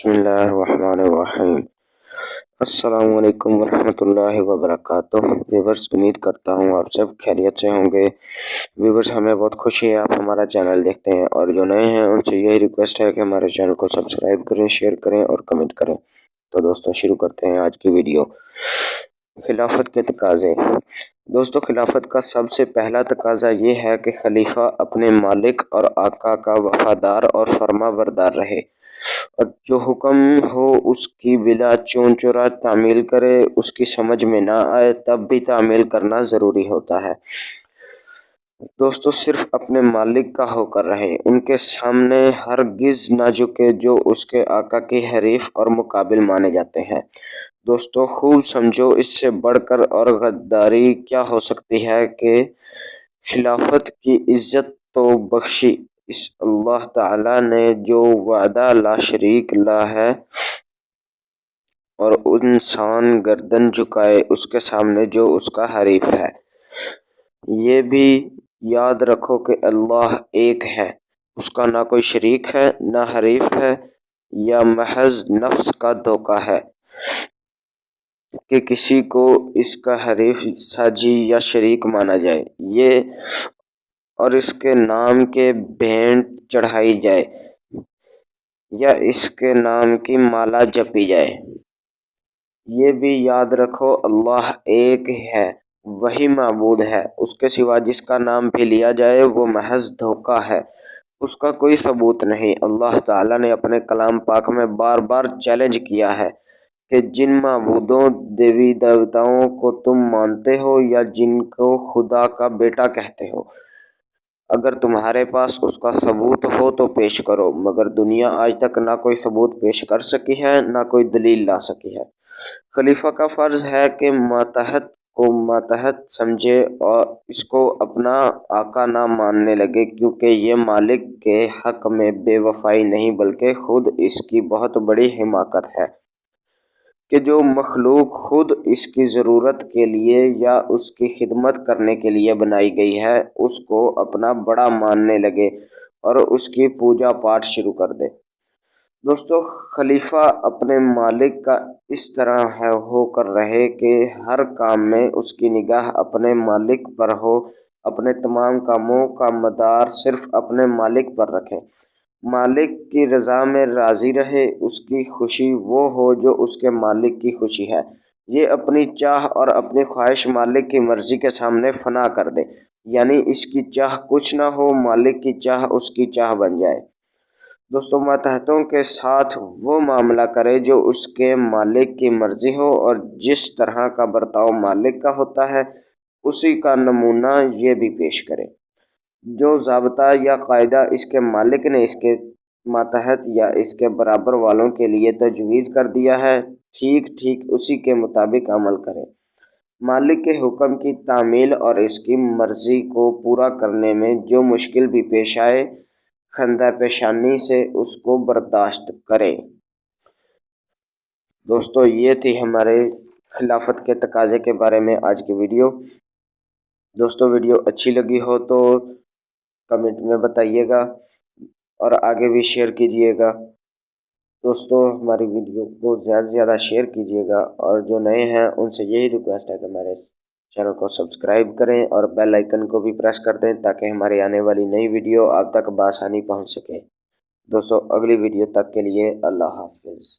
بسم اللہ الرحمن الرحیم۔ السلام علیکم ورحمۃ اللہ وبرکاتہ۔ ویورز، امید کرتا ہوں آپ سب خیریت سے ہوں گے۔ ویورز، ہمیں بہت خوشی ہے آپ ہمارا چینل دیکھتے ہیں، اور جو نئے ہیں ان سے یہی ریکویسٹ ہے کہ ہمارے چینل کو سبسکرائب کریں، شیئر کریں اور کمنٹ کریں۔ تو دوستوں، شروع کرتے ہیں آج کی ویڈیو۔ خلافت کے تقاضے۔ دوستو، خلافت کا سب سے پہلا تقاضا یہ ہے کہ خلیفہ اپنے مالک اور آقا کا وفادار اور فرما بردار رہے، اور جو حکم ہو اس کی بلا چون چرا تعمیل کرے۔ اس کی سمجھ میں نہ آئے تب بھی تعمیل کرنا ضروری ہوتا ہے۔ دوستو، صرف اپنے مالک کا ہو کر رہے، ان کے سامنے ہرگز نہ جھکے جو اس کے آقا کے حریف اور مقابل مانے جاتے ہیں۔ دوستو، خوب سمجھو، اس سے بڑھ کر اور غداری کیا ہو سکتی ہے کہ خلافت کی عزت تو بخشی اس اللہ تعالی نے جو وحدہ لا شریک لا ہے، اور انسان گردن جھکائے اس کے سامنے جو اس کا حریف ہے۔ یہ بھی یاد رکھو کہ اللہ ایک ہے، اس کا نہ کوئی شریک ہے، نہ حریف ہے، یا محض نفس کا دھوکہ ہے کہ کسی کو اس کا حریف ساجی یا شریک مانا جائے، یہ اور اس کے نام کے بھینٹ چڑھائی جائے، یا اس کے نام کی مالا جپی جائے۔ یہ بھی یاد رکھو اللہ ایک ہے، وہی معبود ہے، اس کے سوا جس کا نام بھی لیا جائے وہ محض دھوکہ ہے، اس کا کوئی ثبوت نہیں۔ اللہ تعالیٰ نے اپنے کلام پاک میں بار بار چیلنج کیا ہے کہ جن معبودوں دیوی دیوتاؤں کو تم مانتے ہو یا جن کو خدا کا بیٹا کہتے ہو، اگر تمہارے پاس اس کا ثبوت ہو تو پیش کرو، مگر دنیا آج تک نہ کوئی ثبوت پیش کر سکی ہے، نہ کوئی دلیل لا سکی ہے۔ خلیفہ کا فرض ہے کہ ماتحت کو ماتحت سمجھے اور اس کو اپنا آقا نہ ماننے لگے، کیونکہ یہ مالک کے حق میں بے وفائی نہیں بلکہ خود اس کی بہت بڑی حماقت ہے کہ جو مخلوق خود اس کی ضرورت کے لیے یا اس کی خدمت کرنے کے لیے بنائی گئی ہے، اس کو اپنا بڑا ماننے لگے اور اس کی پوجا پاٹ شروع کر دے۔ دوستو، خلیفہ اپنے مالک کا اس طرح ہو کر رہے کہ ہر کام میں اس کی نگاہ اپنے مالک پر ہو، اپنے تمام کاموں کا مدار صرف اپنے مالک پر رکھے، مالک کی رضا میں راضی رہے، اس کی خوشی وہ ہو جو اس کے مالک کی خوشی ہے۔ یہ اپنی چاہ اور اپنی خواہش مالک کی مرضی کے سامنے فنا کر دے، یعنی اس کی چاہ کچھ نہ ہو، مالک کی چاہ اس کی چاہ بن جائے۔ دوستو، ماتحتوں کے ساتھ وہ معاملہ کرے جو اس کے مالک کی مرضی ہو، اور جس طرح کا برتاؤ مالک کا ہوتا ہے اسی کا نمونہ یہ بھی پیش کرے۔ جو ضابطہ یا قاعدہ اس کے مالک نے اس کے ماتحت یا اس کے برابر والوں کے لیے تجویز کر دیا ہے، ٹھیک ٹھیک اسی کے مطابق عمل کرے۔ مالک کے حکم کی تعمیل اور اس کی مرضی کو پورا کرنے میں جو مشکل بھی پیش آئے، خندہ پیشانی سے اس کو برداشت کرے۔ دوستو، یہ تھی ہمارے خلافت کے تقاضے کے بارے میں آج کی ویڈیو۔ دوستو، ویڈیو اچھی لگی ہو تو کمنٹ میں بتائیے گا اور آگے بھی شیئر کیجیے گا۔ دوستو، ہماری ویڈیو کو زیادہ سے زیادہ شیئر کیجیے گا، اور جو نئے ہیں ان سے یہی ریکویسٹ ہے کہ ہمارے چینل کو سبسکرائب کریں اور بیل آئیکن کو بھی پریس کر دیں تاکہ ہماری آنے والی نئی ویڈیو آپ تک بآسانی پہنچ سکے۔ دوستو، اگلی ویڈیو تک کے لیے اللہ حافظ۔